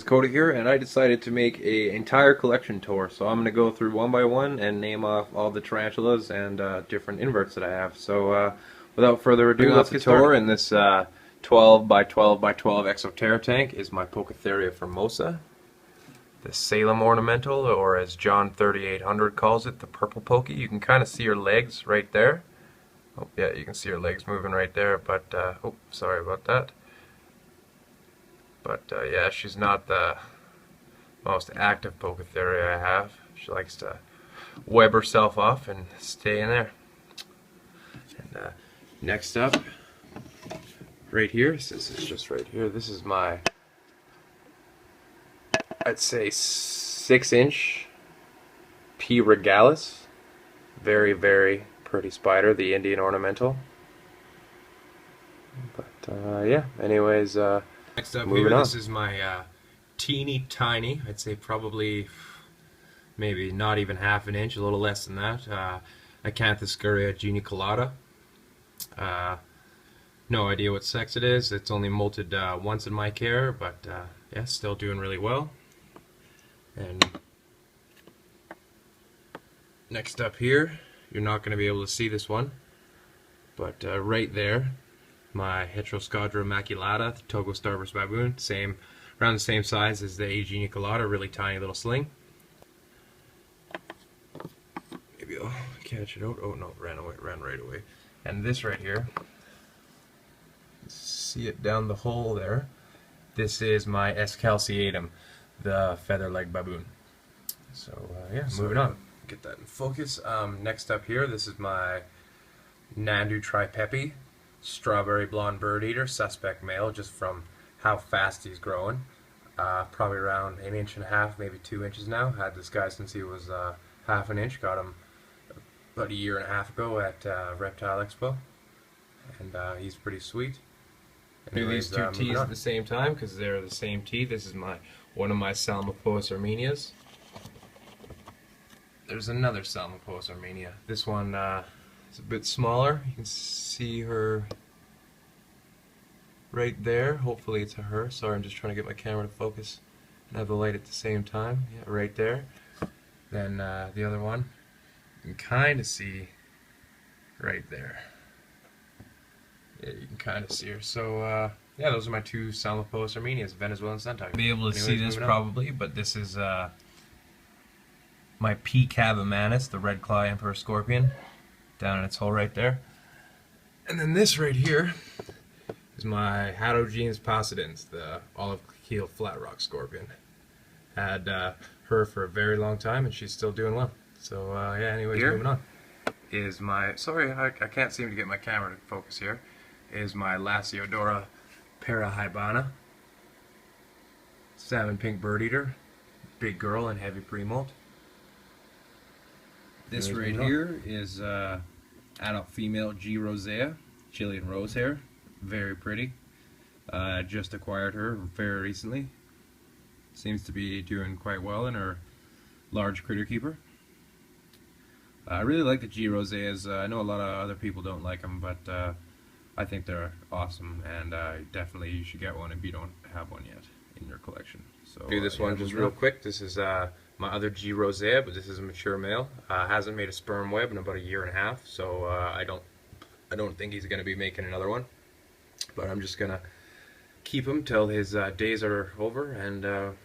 Cody here, and I decided to make an entire collection tour. So I'm going to go through one by one and name off all the tarantulas and different inverts that I have. So without further ado, let's get started. In this 12 by 12 by 12 Exoterra tank is my Pocotheria formosa, the Salem ornamental, or as John 3800 calls it, the purple pokey. You can kind of see her legs right there. Oh yeah, you can see her legs moving right there, but oh, sorry about that. But yeah, she's not the most active Pocotheria I have. She likes to web herself off and stay in there. And next up, right here, this is just right here, this is my, I'd say 6-inch P. regalis. Very, very pretty spider, the Indian ornamental. But yeah, anyways, next up here, this is my teeny tiny, I'd say probably maybe not even half an inch, a little less than that, Acanthoscurria geniculata. No idea what sex it is. It's only molted once in my care, but yeah, still doing really well. And next up here, you're not going to be able to see this one, but right there, my Heteroscadra maculata, the Togo starburst baboon, around the same size as the A. geniculata, really tiny little sling. Maybe I'll catch it out. Oh no, ran right away. And this right here, see it down the hole there, this is my S. calceatum, the feather-legged baboon. So yeah, moving on. Get that in focus. Next up here, this is my Nandu tripepi, strawberry blonde bird eater, suspect male, just from how fast he's growing. Probably around 1.5 inches, maybe 2 inches now. Had this guy since he was half an inch. Got him about 1.5 years ago at Reptile Expo, and he's pretty sweet. Do these two teas at the same time because they're the same tea. This is one of my Salmopoeis armenias. There's another Salmopoeis armenia. This one is a bit smaller. You can see her right there. Hopefully it's a her. Sorry, I'm just trying to get my camera to focus and have the light at the same time. Yeah, right there. Then the other one, you can kind of see right there. Yeah, you can kind of see her. So yeah, those are my two Salmopoeis armenias, Venezuelan Sentai. Be able to see this probably, but this is my P. cavamanus, the red claw emperor scorpion, down in its hole right there. And then this right here is my Hatogenes passidens, the olive keel flat rock scorpion. Had her for a very long time, and she's still doing well. So yeah, anyways, moving on. Is my, sorry, I can't seem to get my camera to focus here, is my Lasiodora parahybana, salmon pink bird eater, big girl and heavy pre-molt. This right here is adult female G. rosea, Chilean rose hair, very pretty. Just acquired her very recently. Seems to be doing quite well in her large critter keeper. I really like the G. roseas. I know a lot of other people don't like them, but I think they're awesome, and definitely you should get one if you don't have one yet in your collection. So do this one just real quick. This is my other G. rosea, but this is a mature male. Hasn't made a sperm web in about 1.5 years, so I don't think he's going to be making another one. But I'm just gonna keep him till his days are over, and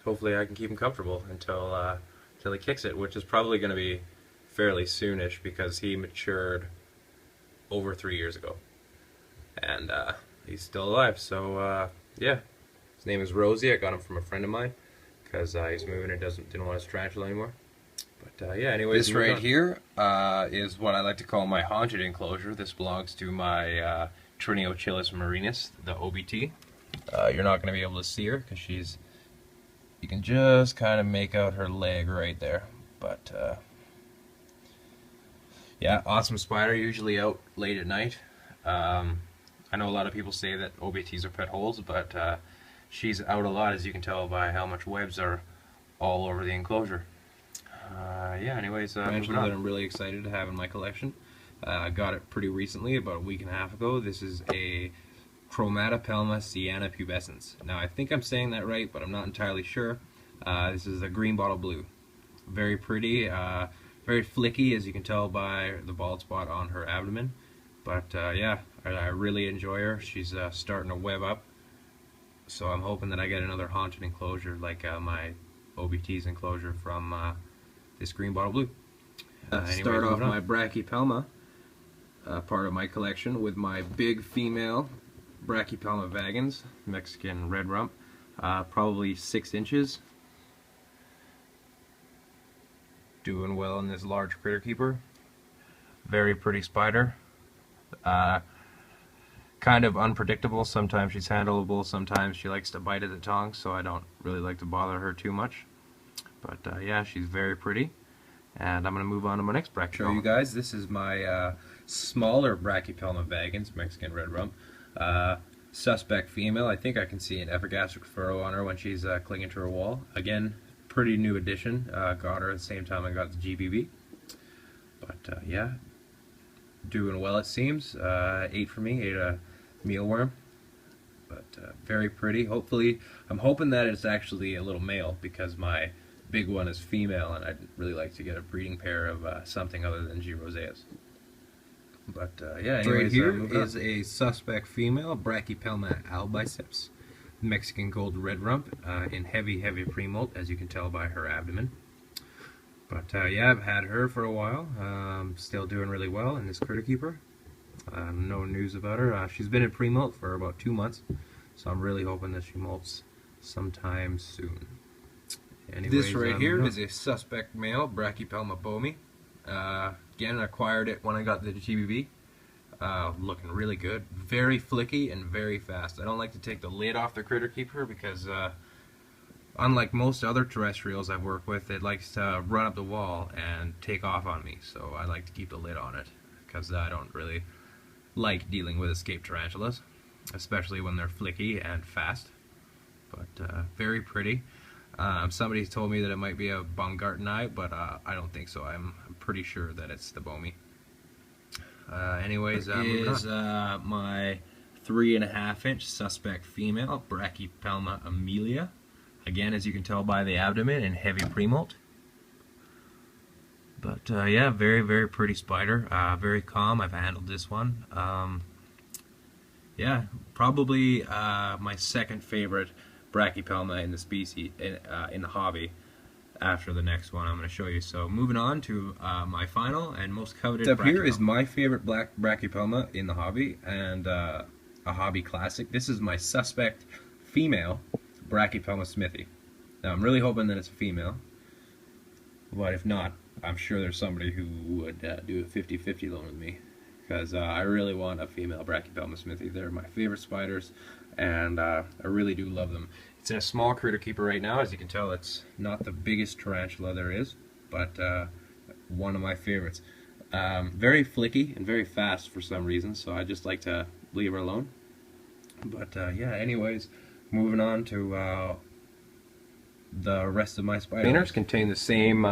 hopefully I can keep him comfortable until he kicks it, which is probably going to be fairly soonish because he matured over 3 years ago, and he's still alive. So yeah, his name is Rosie. I got him from a friend of mine because he's moving and didn't want his tarantula anymore. But yeah, anyways, this right here is what I like to call my haunted enclosure. This belongs to my Triniochilus marinus, the OBT. You're not going to be able to see her because you can just kind of make out her leg right there. But yeah, awesome spider, usually out late at night. I know a lot of people say that OBTs are pet holes, but she's out a lot, as you can tell by how much webs are all over the enclosure. Yeah, anyways, moving on. That I'm really excited to have in my collection. I got it pretty recently, about 1.5 weeks ago. This is a Chromatopelma sienna pubescens. Now I think I'm saying that right, but I'm not entirely sure. This is a green bottle blue. Very pretty, very flicky, as you can tell by the bald spot on her abdomen. But yeah, I really enjoy her. She's starting to web up, so I'm hoping that I get another haunted enclosure like my OBT's enclosure from this green bottle blue. Start off my Brachypelma, part of my collection, with my big female Brachypelma vagans, Mexican red rump, probably 6 inches. Doing well in this large critter keeper. Very pretty spider. Kind of unpredictable. Sometimes she's handleable, sometimes she likes to bite at the tongue, so I don't really like to bother her too much. But yeah, she's very pretty. And I'm going to move on to my next Brachypelma. Show you guys, this is my smaller Brachypelma vagans, Mexican red rump. Suspect female. I think I can see an epigastric furrow on her when she's clinging to her wall. Again, pretty new addition. Got her at the same time I got the GBB. But yeah, doing well it seems. Ate for me, ate a mealworm. But very pretty. Hopefully, I'm hoping that it's actually a little male, because my big one is female and I'd really like to get a breeding pair of something other than G. roseas. But yeah, anyways, right here is a suspect female, Brachypelma albiceps, Mexican gold red rump, in heavy pre-molt, as you can tell by her abdomen. But yeah, I've had her for a while. Still doing really well in this critter keeper. No news about her. She's been in pre-molt for about 2 months, so I'm really hoping that she molts sometime soon. Anyways, this right here is a suspect male, Brachypelma bomi. Again, I acquired it when I got the GBB. Looking really good. Very flicky and very fast. I don't like to take the lid off the critter keeper because unlike most other terrestrials I've worked with, it likes to run up the wall and take off on me. So I like to keep the lid on it because I don't really like dealing with escaped tarantulas, especially when they're flicky and fast. But very pretty. Somebody told me that it might be a Baumgartenei, but I don't think so. I'm pretty sure that it's the Bomi. Anyways, is my 3.5-inch suspect female, Brachypelma amelia. Again, as you can tell by the abdomen, and heavy premolt. But yeah, very pretty spider. Very calm. I've handled this one. Yeah, probably my second favorite Brachypelma in the species, in the hobby, after the next one I'm going to show you. So moving on to my final and most coveted Brachypelma. Up here is my favorite black Brachypelma in the hobby, and a hobby classic. This is my suspect female Brachypelma smithy. Now I'm really hoping that it's a female, but if not, I'm sure there's somebody who would do a 50-50 loan with me, because I really want a female Brachypelma smithy. They're my favorite spiders, and I really do love them. It's in a small critter keeper right now. As you can tell, it's not the biggest tarantula there is, but one of my favorites. Very flicky and very fast for some reason, so I just like to leave her alone. But yeah, anyways, moving on to the rest of my spider containers. Contain the same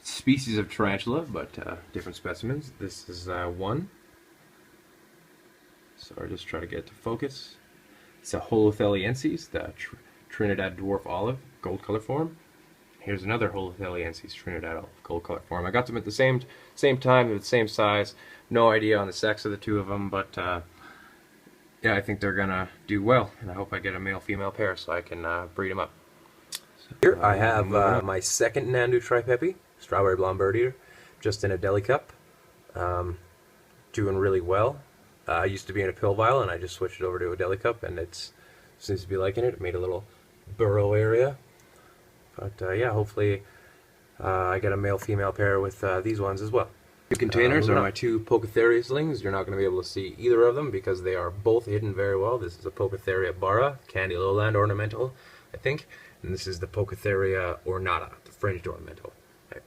species of tarantula, but different specimens. This is one. So I'll just try to get it to focus. It's a Holotheliensis, the Trinidad dwarf olive, gold color form. Here's another Holotheliensis, Trinidad olive, gold color form. I got them at the same time, at the same size. No idea on the sex of the two of them, but yeah, I think they're gonna do well, and I hope I get a male-female pair so I can breed them up. So, here I have my second Nandu tripepi, strawberry blonde bird eater, just in a deli cup. Doing really well. I used to be in a pill vial, and I just switched it over to a deli cup, and it seems to be liking it. It made a little burrow area. But yeah, hopefully I get a male-female pair with these ones as well. The containers are my two Pocotheria slings. You're not going to be able to see either of them because they are both hidden very well. This is a Pocotheria bara, candy lowland ornamental, I think, and this is the Pocotheria ornata, the fringed ornamental,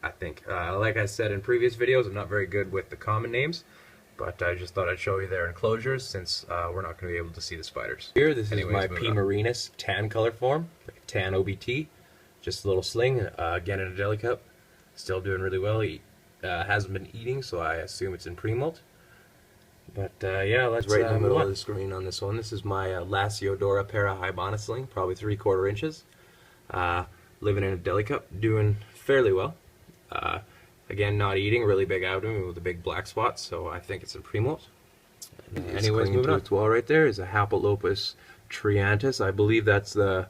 I think. Like I said in previous videos, I'm not very good with the common names, but I just thought I'd show you their enclosures since we're not going to be able to see the spiders. Here, this is my P. marinus tan color form, like a tan OBT. Just a little sling, again in a deli cup. Still doing really well. He hasn't been eating, so I assume it's in pre-molt. But yeah, let's Right in the middle move of on. the screen on this one. This is my Lasiodora para Hibonacling, probably 3/4 inches. Living in a deli cup, doing fairly well. Again, not eating, really big abdomen with a big black spot, so I think it's a primos. Anyways, moving on. Its wall right there is a Hapalopus triantis. I believe that's the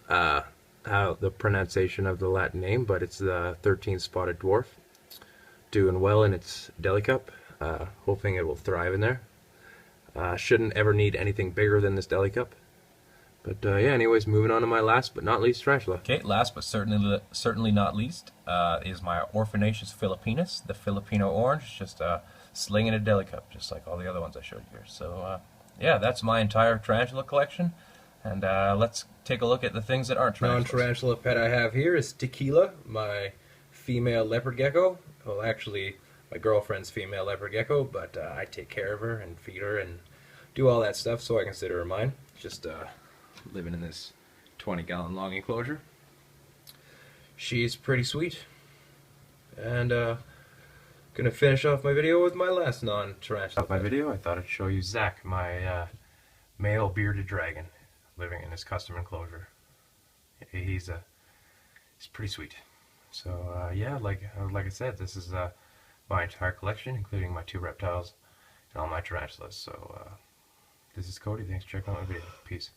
how the pronunciation of the Latin name, but it's the 13th spotted dwarf. Doing well in its deli cup. Hoping it will thrive in there. Shouldn't ever need anything bigger than this deli cup. But yeah, anyways, moving on to my last but not least tarantula. Okay, last but certainly not least is my Orphanaceous Philippinus, the Filipino orange, just slinging a deli cup, just like all the other ones I showed here. So yeah, that's my entire tarantula collection, and let's take a look at the things that aren't tarantulas. Non-tarantula pet I have here is Tequila, my female leopard gecko. Well, actually, my girlfriend's female leopard gecko, but I take care of her and feed her and do all that stuff, so I consider her mine. Just living in this 20-gallon long enclosure. She's pretty sweet. And gonna finish off my video with my last non-tarantula My video, I thought I'd show you Zach, my male bearded dragon, living in his custom enclosure. He's pretty sweet. So yeah, like I said, this is my entire collection, including my 2 reptiles and all my tarantulas. So this is Cody. Thanks for checking out my video. Peace.